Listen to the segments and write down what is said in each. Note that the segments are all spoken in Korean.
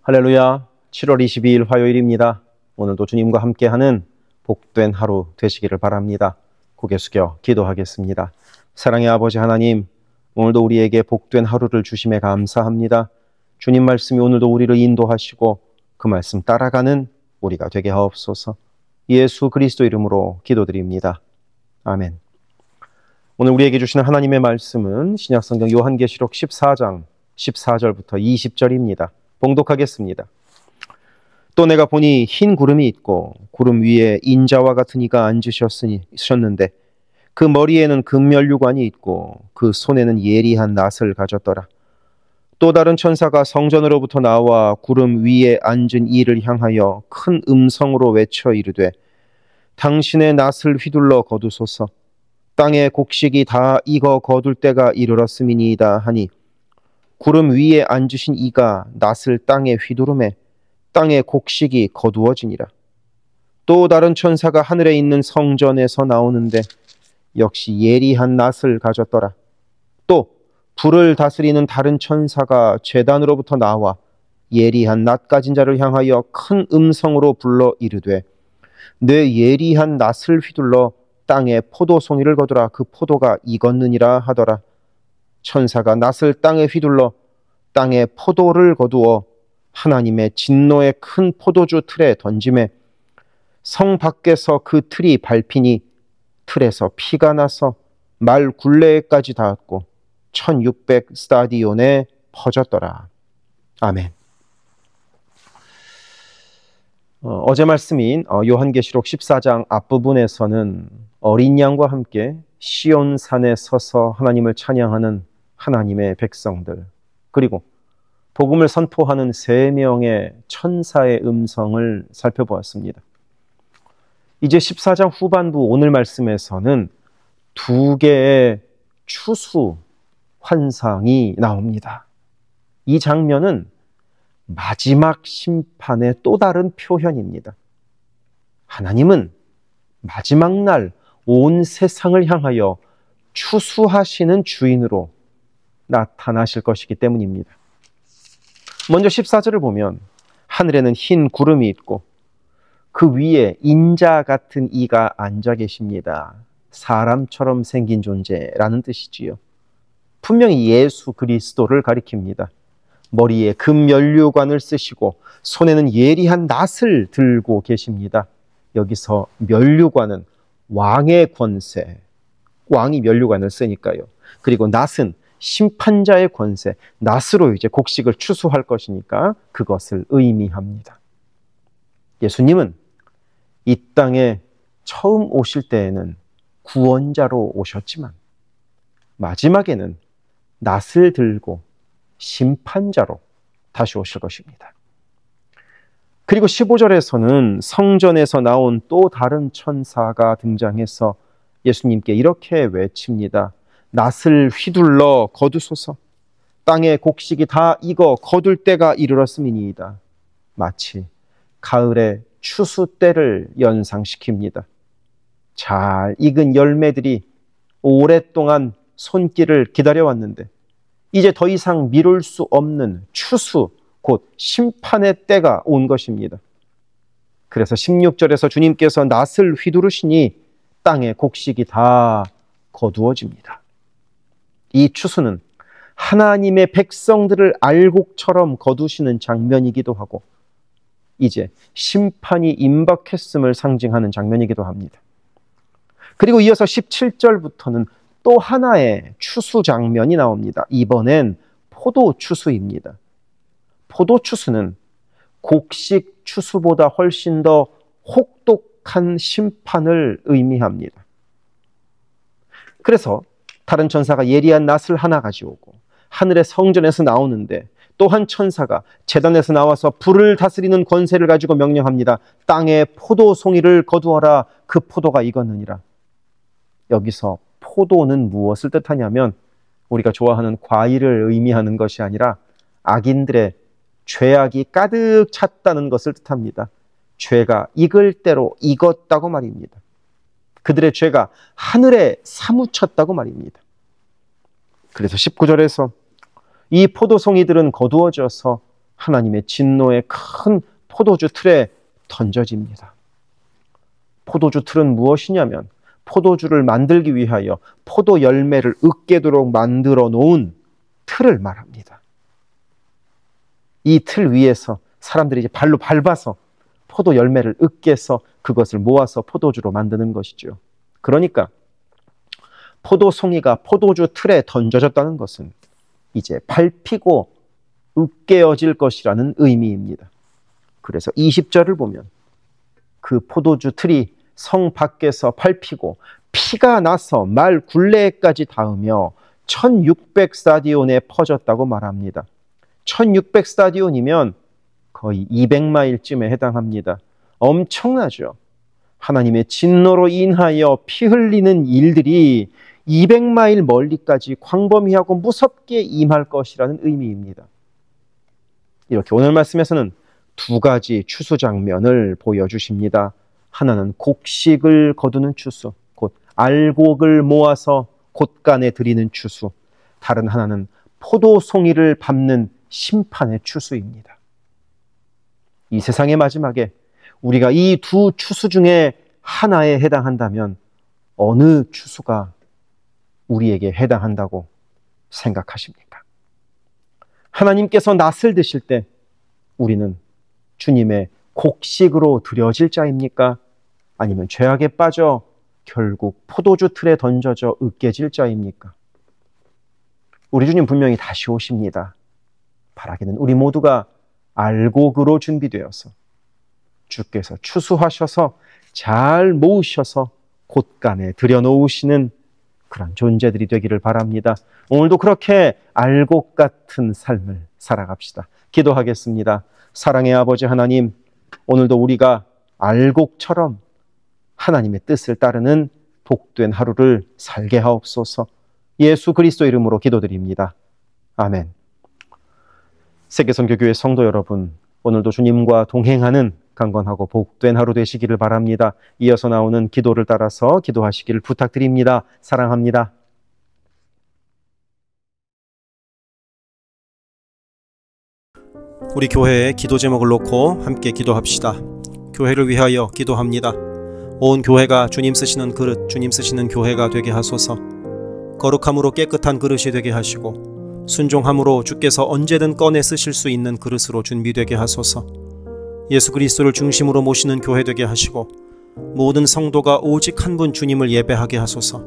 할렐루야. 7월 22일 화요일입니다. 오늘도 주님과 함께하는 복된 하루 되시기를 바랍니다. 고개 숙여 기도하겠습니다. 사랑의 아버지 하나님, 오늘도 우리에게 복된 하루를 주심에 감사합니다. 주님 말씀이 오늘도 우리를 인도하시고 그 말씀 따라가는 우리가 되게 하옵소서. 예수 그리스도 이름으로 기도드립니다. 아멘. 오늘 우리에게 주시는 하나님의 말씀은 신약성경 요한계시록 14장 14절부터 20절입니다. 봉독하겠습니다. 또 내가 보니 흰 구름이 있고 구름 위에 인자와 같은 이가 앉으셨는데 그 머리에는 금면류관이 있고 그 손에는 예리한 낫을 가졌더라. 또 다른 천사가 성전으로부터 나와 구름 위에 앉은 이를 향하여 큰 음성으로 외쳐 이르되 당신의 낫을 휘둘러 거두소서. 땅의 곡식이 다 익어 거둘 때가 이르렀음이니이다 하니 구름 위에 앉으신 이가 낫을 땅에 휘두르매 땅의 곡식이 거두어지니라. 또 다른 천사가 하늘에 있는 성전에서 나오는데 역시 예리한 낫을 가졌더라. 또 불을 다스리는 다른 천사가 제단으로부터 나와 예리한 낫 가진 자를 향하여 큰 음성으로 불러 이르되 내 예리한 낫을 휘둘러 땅에 포도송이를 거두라. 그 포도가 익었느니라 하더라. 천사가 낫을 땅에 휘둘러 땅에 포도를 거두어 하나님의 진노의 큰 포도주 틀에 던지매 성 밖에서 그 틀이 밟히니 틀에서 피가 나서 말 굴레까지 닿았고 1600 스타디온에 퍼졌더라. 아멘. 어제 말씀인 요한계시록 14장 앞부분에서는 어린 양과 함께 시온산에 서서 하나님을 찬양하는 하나님의 백성들, 그리고 복음을 선포하는 3명의 천사의 음성을 살펴보았습니다. 이제 14장 후반부 오늘 말씀에서는 2개의 추수 환상이 나옵니다. 이 장면은 마지막 심판의 또 다른 표현입니다. 하나님은 마지막 날 온 세상을 향하여 추수하시는 주인으로 나타나실 것이기 때문입니다. 먼저 14절을 보면 하늘에는 흰 구름이 있고 그 위에 인자 같은 이가 앉아 계십니다. 사람처럼 생긴 존재라는 뜻이지요. 분명히 예수 그리스도를 가리킵니다. 머리에 금면류관을 쓰시고 손에는 예리한 낫을 들고 계십니다. 여기서 면류관은 왕의 권세, 왕이 면류관을 쓰니까요. 그리고 낫은 심판자의 권세, 낫으로 이제 곡식을 추수할 것이니까 그것을 의미합니다. 예수님은 이 땅에 처음 오실 때에는 구원자로 오셨지만 마지막에는 낫을 들고 심판자로 다시 오실 것입니다. 그리고 15절에서는 성전에서 나온 또 다른 천사가 등장해서 예수님께 이렇게 외칩니다. 낫을 휘둘러 거두소서. 땅의 곡식이 다 익어 거둘 때가 이르렀음이니이다. 마치 가을의 추수 때를 연상시킵니다. 잘 익은 열매들이 오랫동안 손길을 기다려왔는데 이제 더 이상 미룰 수 없는 추수, 곧 심판의 때가 온 것입니다. 그래서 16절에서 주님께서 낫을 휘두르시니 땅의 곡식이 다 거두어집니다. 이 추수는 하나님의 백성들을 알곡처럼 거두시는 장면이기도 하고 이제 심판이 임박했음을 상징하는 장면이기도 합니다. 그리고 이어서 17절부터는 또 하나의 추수 장면이 나옵니다. 이번엔 포도 추수입니다. 포도 추수는 곡식 추수보다 훨씬 더 혹독한 심판을 의미합니다. 그래서 다른 천사가 예리한 낫을 하나 가져오고 하늘의 성전에서 나오는데 또 한 천사가 제단에서 나와서 불을 다스리는 권세를 가지고 명령합니다. 땅에 포도송이를 거두어라. 그 포도가 익었느니라. 여기서 포도는 무엇을 뜻하냐면 우리가 좋아하는 과일을 의미하는 것이 아니라 악인들의 죄악이 가득 찼다는 것을 뜻합니다. 죄가 익을 대로 익었다고 말입니다. 그들의 죄가 하늘에 사무쳤다고 말입니다. 그래서 19절에서 이 포도송이들은 거두어져서 하나님의 진노의 큰 포도주 틀에 던져집니다. 포도주 틀은 무엇이냐면 포도주를 만들기 위하여 포도 열매를 으깨도록 만들어 놓은 틀을 말합니다. 이 틀 위에서 사람들이 이제 발로 밟아서 포도 열매를 으깨서 그것을 모아서 포도주로 만드는 것이죠. 그러니까 포도송이가 포도주 틀에 던져졌다는 것은 이제 밟히고 으깨어질 것이라는 의미입니다. 그래서 20절을 보면 그 포도주 틀이 성 밖에서 밟히고 피가 나서 말 굴레까지 닿으며 1600 스타디온에 퍼졌다고 말합니다. 1600 스타디온이면 거의 200마일쯤에 해당합니다. 엄청나죠. 하나님의 진노로 인하여 피 흘리는 일들이 200마일 멀리까지 광범위하고 무섭게 임할 것이라는 의미입니다. 이렇게 오늘 말씀에서는 두 가지 추수 장면을 보여주십니다. 하나는 곡식을 거두는 추수, 곧 알곡을 모아서 곳간에 드리는 추수. 다른 하나는 포도송이를 밟는 심판의 추수입니다. 이 세상의 마지막에 우리가 이 두 추수 중에 하나에 해당한다면 어느 추수가 우리에게 해당한다고 생각하십니까? 하나님께서 낫을 드실 때 우리는 주님의 곡식으로 드려질 자입니까? 아니면 죄악에 빠져 결국 포도주 틀에 던져져 으깨질 자입니까? 우리 주님 분명히 다시 오십니다. 바라기는 우리 모두가 알곡으로 준비되어서 주께서 추수하셔서 잘 모으셔서 곳간에 들여놓으시는 그런 존재들이 되기를 바랍니다. 오늘도 그렇게 알곡 같은 삶을 살아갑시다. 기도하겠습니다. 사랑의 아버지 하나님, 오늘도 우리가 알곡처럼 하나님의 뜻을 따르는 복된 하루를 살게 하옵소서. 예수 그리스도 이름으로 기도드립니다. 아멘. 세계선교교회 성도 여러분, 오늘도 주님과 동행하는 강건하고 복된 하루 되시기를 바랍니다. 이어서 나오는 기도를 따라서 기도하시기를 부탁드립니다. 사랑합니다. 우리 교회에 기도 제목을 놓고 함께 기도합시다. 교회를 위하여 기도합니다. 온 교회가 주님 쓰시는 그릇, 주님 쓰시는 교회가 되게 하소서. 거룩함으로 깨끗한 그릇이 되게 하시고 순종함으로 주께서 언제든 꺼내 쓰실 수 있는 그릇으로 준비되게 하소서. 예수 그리스도를 중심으로 모시는 교회 되게 하시고 모든 성도가 오직 한 분 주님을 예배하게 하소서.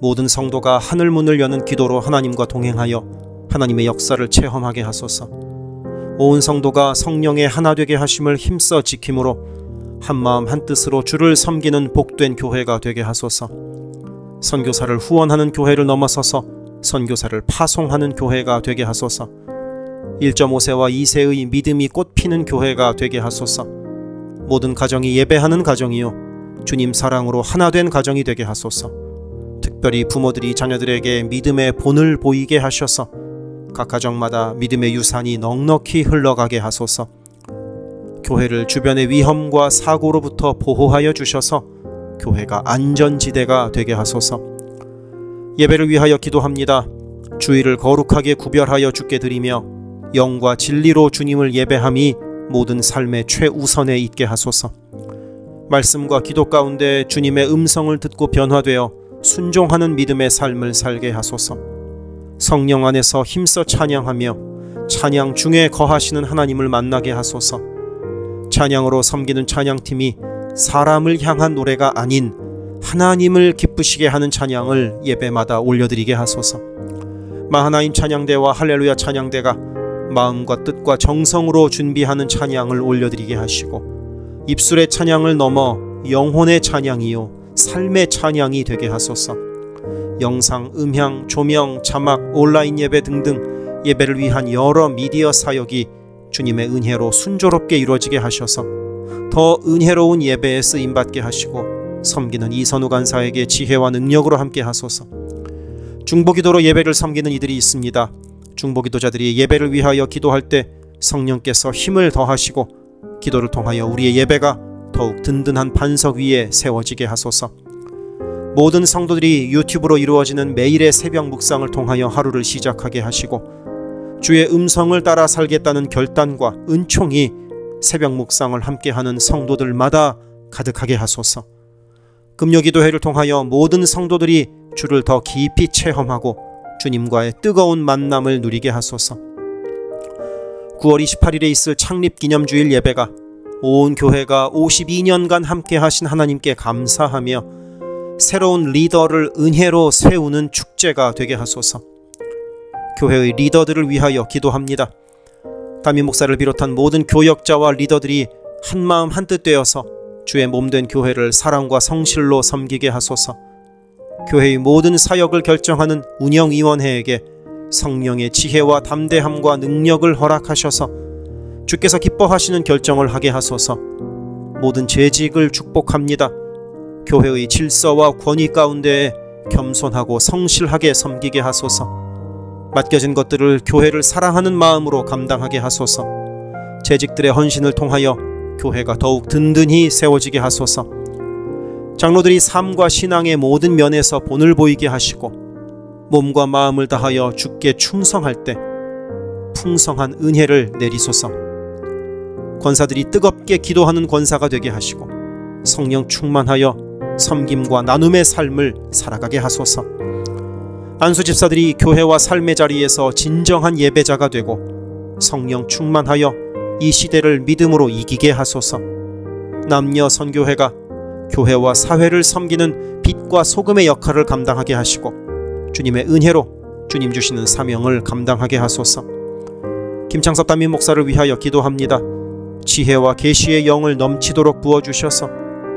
모든 성도가 하늘 문을 여는 기도로 하나님과 동행하여 하나님의 역사를 체험하게 하소서. 온 성도가 성령의 하나 되게 하심을 힘써 지킴으로 한마음 한뜻으로 주를 섬기는 복된 교회가 되게 하소서. 선교사를 후원하는 교회를 넘어서서 선교사를 파송하는 교회가 되게 하소서. 1.5세와 2세의 믿음이 꽃피는 교회가 되게 하소서. 모든 가정이 예배하는 가정이요 주님 사랑으로 하나 된 가정이 되게 하소서. 특별히 부모들이 자녀들에게 믿음의 본을 보이게 하셔서 각 가정마다 믿음의 유산이 넉넉히 흘러가게 하소서. 교회를 주변의 위험과 사고로부터 보호하여 주셔서 교회가 안전지대가 되게 하소서. 예배를 위하여 기도합니다. 주일을 거룩하게 구별하여 주께 드리며 영과 진리로 주님을 예배함이 모든 삶의 최우선에 있게 하소서. 말씀과 기도 가운데 주님의 음성을 듣고 변화되어 순종하는 믿음의 삶을 살게 하소서. 성령 안에서 힘써 찬양하며 찬양 중에 거하시는 하나님을 만나게 하소서. 찬양으로 섬기는 찬양팀이 사람을 향한 노래가 아닌 하나님을 기쁘시게 하는 찬양을 예배마다 올려드리게 하소서. 마하나임 찬양대와 할렐루야 찬양대가 마음과 뜻과 정성으로 준비하는 찬양을 올려드리게 하시고 입술의 찬양을 넘어 영혼의 찬양이요 삶의 찬양이 되게 하소서. 영상, 음향, 조명, 자막, 온라인 예배 등등 예배를 위한 여러 미디어 사역이 주님의 은혜로 순조롭게 이루어지게 하셔서 더 은혜로운 예배에 쓰임받게 하시고 섬기는 이선우 간사에게 지혜와 능력으로 함께 하소서. 중보기도로 예배를 섬기는 이들이 있습니다. 중보기도자들이 예배를 위하여 기도할 때 성령께서 힘을 더하시고 기도를 통하여 우리의 예배가 더욱 든든한 반석 위에 세워지게 하소서. 모든 성도들이 유튜브로 이루어지는 매일의 새벽 묵상을 통하여 하루를 시작하게 하시고 주의 음성을 따라 살겠다는 결단과 은총이 새벽 묵상을 함께하는 성도들마다 가득하게 하소서. 금요기도회를 통하여 모든 성도들이 주를 더 깊이 체험하고 주님과의 뜨거운 만남을 누리게 하소서. 9월 28일에 있을 창립기념주일 예배가 온 교회가 52년간 함께 하신 하나님께 감사하며 새로운 리더를 은혜로 세우는 축제가 되게 하소서. 교회의 리더들을 위하여 기도합니다. 담임 목사를 비롯한 모든 교역자와 리더들이 한마음 한뜻 되어서 주의 몸된 교회를 사랑과 성실로 섬기게 하소서. 교회의 모든 사역을 결정하는 운영위원회에게 성령의 지혜와 담대함과 능력을 허락하셔서 주께서 기뻐하시는 결정을 하게 하소서. 모든 재직을 축복합니다. 교회의 질서와 권위 가운데에 겸손하고 성실하게 섬기게 하소서. 맡겨진 것들을 교회를 사랑하는 마음으로 감당하게 하소서. 재직들의 헌신을 통하여 교회가 더욱 든든히 세워지게 하소서. 장로들이 삶과 신앙의 모든 면에서 본을 보이게 하시고 몸과 마음을 다하여 주께 충성할 때 풍성한 은혜를 내리소서. 권사들이 뜨겁게 기도하는 권사가 되게 하시고 성령 충만하여 섬김과 나눔의 삶을 살아가게 하소서. 안수 집사들이 교회와 삶의 자리에서 진정한 예배자가 되고 성령 충만하여 이 시대를 믿음으로 이기게 하소서. 남녀 선교회가 교회와 사회를 섬기는 빛과 소금의 역할을 감당하게 하시고 주님의 은혜로 주님 주시는 사명을 감당하게 하소서. 김창섭 담임 목사를 위하여 기도합니다. 지혜와 계시의 영을 넘치도록 부어주셔서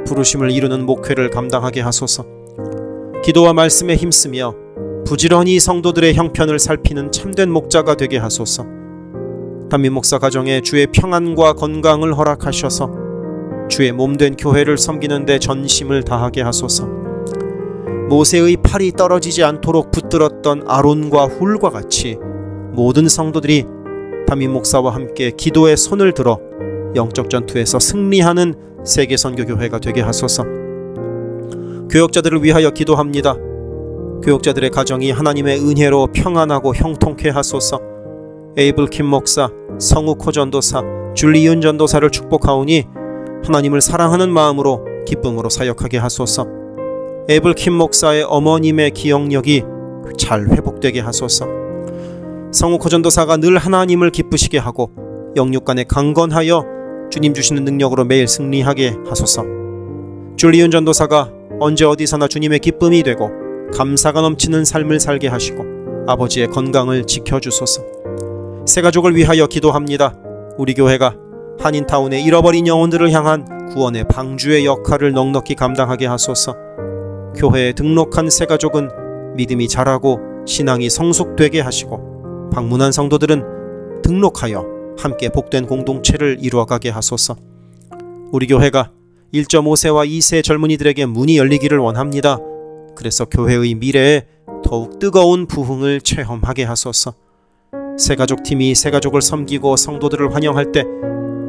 부르심을 이루는 목회를 감당하게 하소서. 기도와 말씀에 힘쓰며 부지런히 성도들의 형편을 살피는 참된 목자가 되게 하소서. 담임 목사 가정에 주의 평안과 건강을 허락하셔서 주의 몸된 교회를 섬기는 데 전심을 다하게 하소서. 모세의 팔이 떨어지지 않도록 붙들었던 아론과 훌과 같이 모든 성도들이 담임 목사와 함께 기도의 손을 들어 영적 전투에서 승리하는 세계선교교회가 되게 하소서. 교역자들을 위하여 기도합니다. 교역자들의 가정이 하나님의 은혜로 평안하고 형통케 하소서. 에이블 킴 목사, 성욱 호 전도사, 줄리윤 전도사를 축복하오니 하나님을 사랑하는 마음으로 기쁨으로 사역하게 하소서. 에이블 킴 목사의 어머님의 기억력이 잘 회복되게 하소서. 성욱 호 전도사가 늘 하나님을 기쁘시게 하고 영육간에 강건하여 주님 주시는 능력으로 매일 승리하게 하소서. 줄리윤 전도사가 언제 어디서나 주님의 기쁨이 되고 감사가 넘치는 삶을 살게 하시고 아버지의 건강을 지켜주소서. 새가족을 위하여 기도합니다. 우리 교회가 한인타운의 잃어버린 영혼들을 향한 구원의 방주의 역할을 넉넉히 감당하게 하소서. 교회에 등록한 새가족은 믿음이 자라고 신앙이 성숙되게 하시고 방문한 성도들은 등록하여 함께 복된 공동체를 이루어가게 하소서. 우리 교회가 1.5세와 2세 젊은이들에게 문이 열리기를 원합니다. 그래서 교회의 미래에 더욱 뜨거운 부흥을 체험하게 하소서. 새가족팀이 새가족을 섬기고 성도들을 환영할 때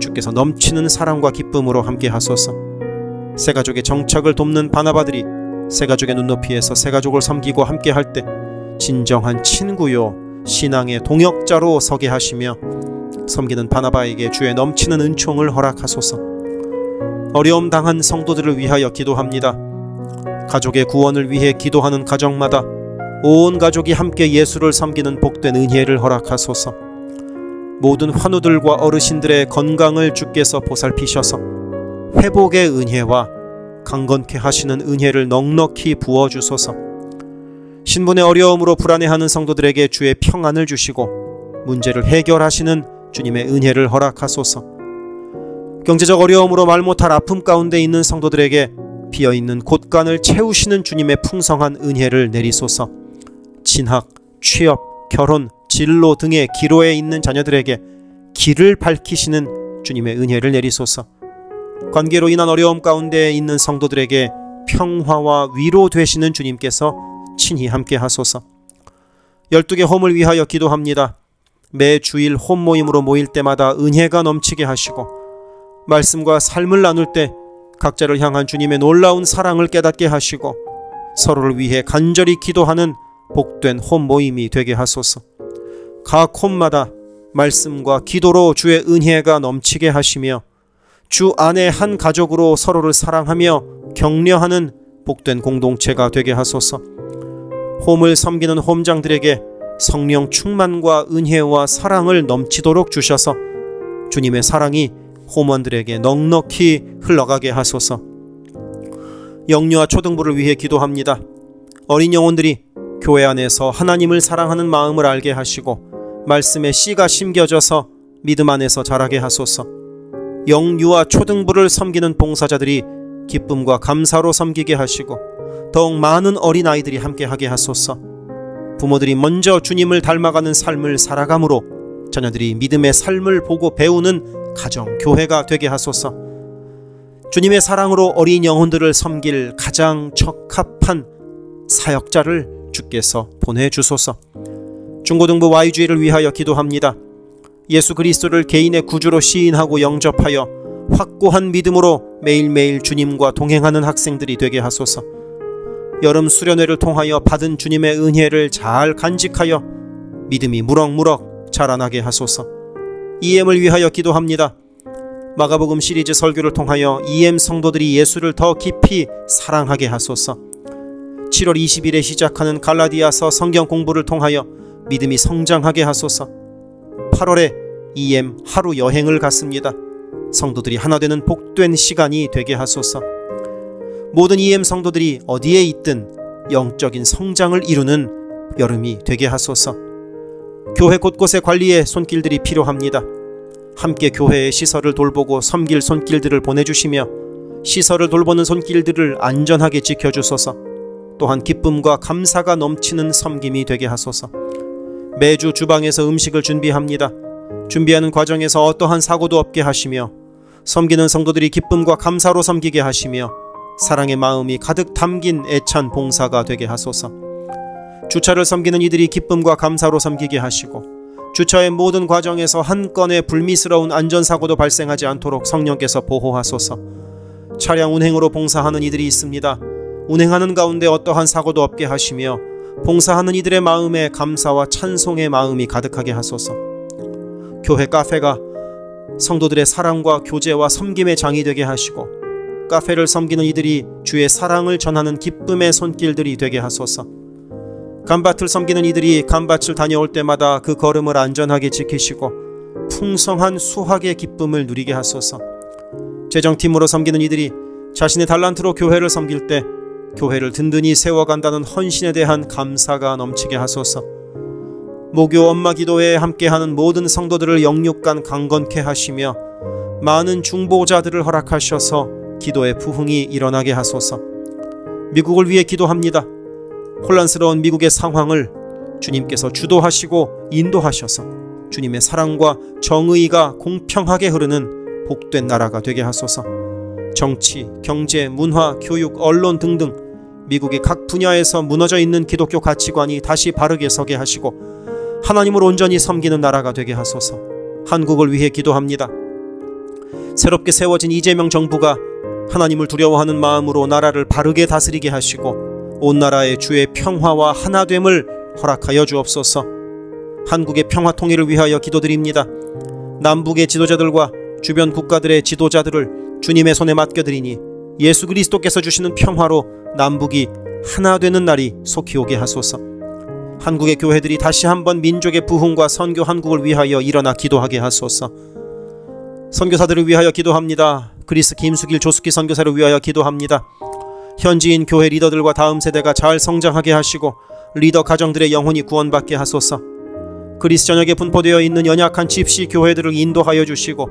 주께서 넘치는 사랑과 기쁨으로 함께 하소서. 새가족의 정착을 돕는 바나바들이 새가족의 눈높이에서 새가족을 섬기고 함께 할 때 진정한 친구요 신앙의 동역자로 서게 하시며 섬기는 바나바에게 주의 넘치는 은총을 허락하소서. 어려움 당한 성도들을 위하여 기도합니다. 가족의 구원을 위해 기도하는 가정마다 온 가족이 함께 예수를 섬기는 복된 은혜를 허락하소서. 모든 환우들과 어르신들의 건강을 주께서 보살피셔서 회복의 은혜와 강건케 하시는 은혜를 넉넉히 부어주소서. 신분의 어려움으로 불안해하는 성도들에게 주의 평안을 주시고 문제를 해결하시는 주님의 은혜를 허락하소서. 경제적 어려움으로 말 못할 아픔 가운데 있는 성도들에게 비어있는 곳간을 채우시는 주님의 풍성한 은혜를 내리소서. 진학, 취업, 결혼, 진로 등의 기로에 있는 자녀들에게 길을 밝히시는 주님의 은혜를 내리소서. 관계로 인한 어려움 가운데 있는 성도들에게 평화와 위로 되시는 주님께서 친히 함께 하소서. 12개 홈을 위하여 기도합니다. 매 주일 홈 모임으로 모일 때마다 은혜가 넘치게 하시고 말씀과 삶을 나눌 때 각자를 향한 주님의 놀라운 사랑을 깨닫게 하시고 서로를 위해 간절히 기도하는 복된 홈 모임이 되게 하소서. 각 홈마다 말씀과 기도로 주의 은혜가 넘치게 하시며 주 안에 한 가족으로 서로를 사랑하며 격려하는 복된 공동체가 되게 하소서. 홈을 섬기는 홈장들에게 성령 충만과 은혜와 사랑을 넘치도록 주셔서 주님의 사랑이 홈원들에게 넉넉히 흘러가게 하소서. 영유아 초등부를 위해 기도합니다. 어린 영혼들이 교회 안에서 하나님을 사랑하는 마음을 알게 하시고 말씀의 씨가 심겨져서 믿음 안에서 자라게 하소서. 영유아 초등부를 섬기는 봉사자들이 기쁨과 감사로 섬기게 하시고 더욱 많은 어린아이들이 함께하게 하소서. 부모들이 먼저 주님을 닮아가는 삶을 살아감으로 자녀들이 믿음의 삶을 보고 배우는 가정, 교회가 되게 하소서. 주님의 사랑으로 어린 영혼들을 섬길 가장 적합한 사역자를 주께서 보내주소서. 중고등부 Y주일을 위하여 기도합니다. 예수 그리스도를 개인의 구주로 시인하고 영접하여 확고한 믿음으로 매일매일 주님과 동행하는 학생들이 되게 하소서. 여름 수련회를 통하여 받은 주님의 은혜를 잘 간직하여 믿음이 무럭무럭 자라나게 하소서. EM을 위하여 기도합니다. 마가복음 시리즈 설교를 통하여 EM 성도들이 예수를 더 깊이 사랑하게 하소서. 7월 20일에 시작하는 갈라디아서 성경 공부를 통하여 믿음이 성장하게 하소서. 8월에 EM 하루 여행을 갔습니다. 성도들이 하나 되는 복된 시간이 되게 하소서. 모든 EM 성도들이 어디에 있든 영적인 성장을 이루는 여름이 되게 하소서. 교회 곳곳의 관리에 손길들이 필요합니다. 함께 교회의 시설을 돌보고 섬길 손길들을 보내주시며 시설을 돌보는 손길들을 안전하게 지켜주소서. 또한 기쁨과 감사가 넘치는 섬김이 되게 하소서. 매주 주방에서 음식을 준비합니다. 준비하는 과정에서 어떠한 사고도 없게 하시며 섬기는 성도들이 기쁨과 감사로 섬기게 하시며 사랑의 마음이 가득 담긴 애찬 봉사가 되게 하소서. 주차를 섬기는 이들이 기쁨과 감사로 섬기게 하시고 주차의 모든 과정에서 한 건의 불미스러운 안전사고도 발생하지 않도록 성령께서 보호하소서. 차량 운행으로 봉사하는 이들이 있습니다. 운행하는 가운데 어떠한 사고도 없게 하시며 봉사하는 이들의 마음에 감사와 찬송의 마음이 가득하게 하소서. 교회 카페가 성도들의 사랑과 교제와 섬김의 장이 되게 하시고 카페를 섬기는 이들이 주의 사랑을 전하는 기쁨의 손길들이 되게 하소서. 감밭을 섬기는 이들이 감밭을 다녀올 때마다 그 걸음을 안전하게 지키시고 풍성한 수확의 기쁨을 누리게 하소서. 재정팀으로 섬기는 이들이 자신의 달란트로 교회를 섬길 때 교회를 든든히 세워간다는 헌신에 대한 감사가 넘치게 하소서. 모교 엄마 기도회에 함께하는 모든 성도들을 영육간 강건케 하시며 많은 중보자들을 허락하셔서 기도의 부흥이 일어나게 하소서. 미국을 위해 기도합니다. 혼란스러운 미국의 상황을 주님께서 주도하시고 인도하셔서 주님의 사랑과 정의가 공평하게 흐르는 복된 나라가 되게 하소서. 정치, 경제, 문화, 교육, 언론 등등 미국의 각 분야에서 무너져 있는 기독교 가치관이 다시 바르게 서게 하시고 하나님을 온전히 섬기는 나라가 되게 하소서. 한국을 위해 기도합니다. 새롭게 세워진 이재명 정부가 하나님을 두려워하는 마음으로 나라를 바르게 다스리게 하시고 온 나라의 주의 평화와 하나됨을 허락하여 주옵소서. 한국의 평화 통일을 위하여 기도드립니다. 남북의 지도자들과 주변 국가들의 지도자들을 주님의 손에 맡겨드리니 예수 그리스도께서 주시는 평화로 남북이 하나 되는 날이 속히 오게 하소서. 한국의 교회들이 다시 한번 민족의 부흥과 선교 한국을 위하여 일어나 기도하게 하소서. 선교사들을 위하여 기도합니다. 그리스 김수길 조숙기 선교사를 위하여 기도합니다. 현지인 교회 리더들과 다음 세대가 잘 성장하게 하시고 리더 가정들의 영혼이 구원받게 하소서. 그리스 전역에 분포되어 있는 연약한 집시 교회들을 인도하여 주시고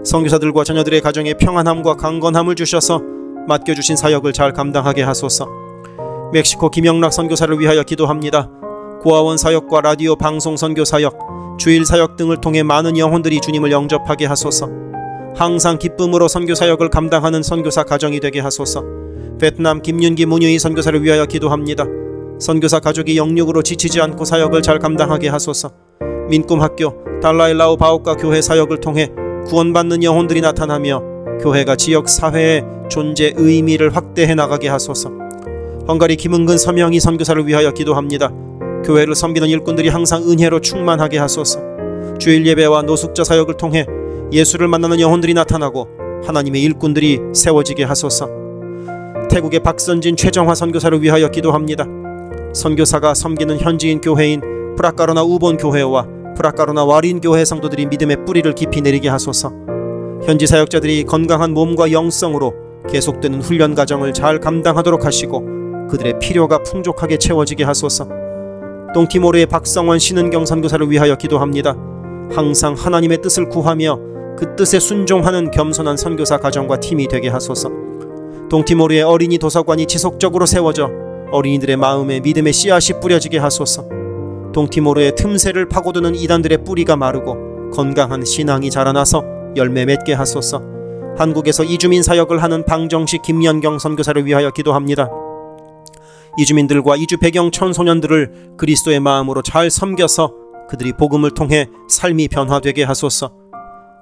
선교사들과 자녀들의 가정에 평안함과 강건함을 주셔서 맡겨주신 사역을 잘 감당하게 하소서. 멕시코 김영락 선교사를 위하여 기도합니다. 고아원 사역과 라디오 방송 선교 사역, 주일 사역 등을 통해 많은 영혼들이 주님을 영접하게 하소서. 항상 기쁨으로 선교 사역을 감당하는 선교사 가정이 되게 하소서. 베트남 김윤기 문유희 선교사를 위하여 기도합니다. 선교사 가족이 영육으로 지치지 않고 사역을 잘 감당하게 하소서. 민꿈학교, 달라일라오 바오카 교회 사역을 통해 구원받는 영혼들이 나타나며 교회가 지역 사회의 존재 의미를 확대해 나가게 하소서. 헝가리 김은근 서명희 선교사를 위하여 기도합니다. 교회를 섬기는 일꾼들이 항상 은혜로 충만하게 하소서. 주일 예배와 노숙자 사역을 통해 예수를 만나는 영혼들이 나타나고 하나님의 일꾼들이 세워지게 하소서. 태국의 박선진 최정화 선교사를 위하여 기도합니다. 선교사가 섬기는 현지인 교회인 프라카로나 우본 교회와 프라카로나 와린 교회 성도들이 믿음의 뿌리를 깊이 내리게 하소서. 현지 사역자들이 건강한 몸과 영성으로 계속되는 훈련 과정을 잘 감당하도록 하시고 그들의 필요가 풍족하게 채워지게 하소서. 동티모르의 박성원 신은경 선교사를 위하여 기도합니다. 항상 하나님의 뜻을 구하며 그 뜻에 순종하는 겸손한 선교사 가정과 팀이 되게 하소서. 동티모르의 어린이 도서관이 지속적으로 세워져 어린이들의 마음에 믿음의 씨앗이 뿌려지게 하소서. 동티모르의 틈새를 파고드는 이단들의 뿌리가 마르고 건강한 신앙이 자라나서 열매 맺게 하소서. 한국에서 이주민 사역을 하는 방정식 김연경 선교사를 위하여 기도합니다. 이주민들과 이주 배경 청소년들을 그리스도의 마음으로 잘 섬겨서 그들이 복음을 통해 삶이 변화되게 하소서.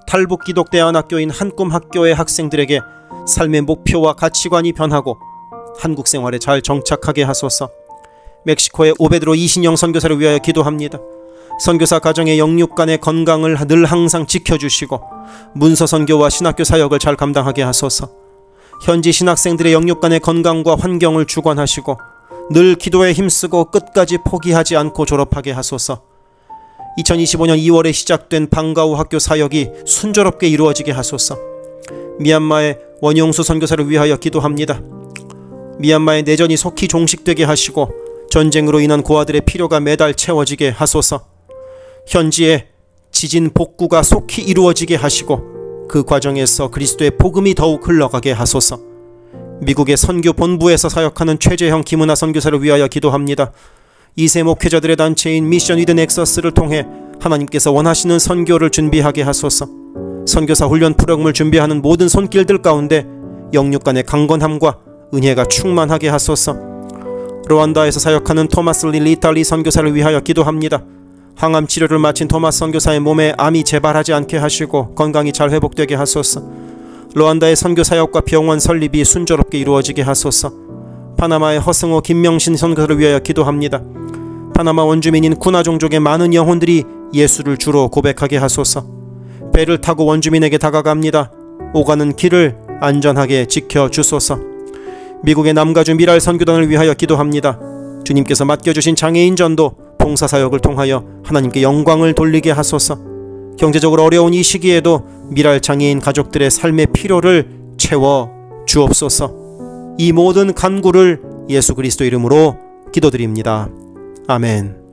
탈북 기독대안학교인 한꿈학교의 학생들에게 삶의 목표와 가치관이 변하고 한국 생활에 잘 정착하게 하소서. 멕시코의 오베드로 이신영 선교사를 위하여 기도합니다. 선교사 가정의 영육 간의 건강을 늘 항상 지켜주시고 문서 선교와 신학교 사역을 잘 감당하게 하소서. 현지 신학생들의 영육 간의 건강과 환경을 주관하시고 늘 기도에 힘쓰고 끝까지 포기하지 않고 졸업하게 하소서. 2025년 2월에 시작된 방과후 학교 사역이 순조롭게 이루어지게 하소서. 미얀마의 원용수 선교사를 위하여 기도합니다. 미얀마의 내전이 속히 종식되게 하시고 전쟁으로 인한 고아들의 필요가 매달 채워지게 하소서. 현지에 지진 복구가 속히 이루어지게 하시고 그 과정에서 그리스도의 복음이 더욱 흘러가게 하소서. 미국의 선교 본부에서 사역하는 최재형 김은하 선교사를 위하여 기도합니다. 2세 목회자들의 단체인 미션 위드 넥서스를 통해 하나님께서 원하시는 선교를 준비하게 하소서. 선교사 훈련 프로그램을 준비하는 모든 손길들 가운데 영육 간의 강건함과 은혜가 충만하게 하소서. 르완다에서 사역하는 토마스 리탈리 선교사를 위하여 기도합니다. 항암 치료를 마친 토마스 선교사의 몸에 암이 재발하지 않게 하시고 건강이 잘 회복되게 하소서. 르완다의 선교 사역과 병원 설립이 순조롭게 이루어지게 하소서. 파나마의 허승호 김명신 선교사를 위하여 기도합니다. 파나마 원주민인 쿠나 종족의 많은 영혼들이 예수를 주로 고백하게 하소서. 배를 타고 원주민에게 다가갑니다. 오가는 길을 안전하게 지켜주소서. 미국의 남가주 미랄 선교단을 위하여 기도합니다. 주님께서 맡겨주신 장애인 전도 봉사사역을 통하여 하나님께 영광을 돌리게 하소서. 경제적으로 어려운 이 시기에도 미랄 장애인 가족들의 삶의 필요를 채워 주옵소서. 이 모든 간구를 예수 그리스도 이름으로 기도드립니다. 아멘.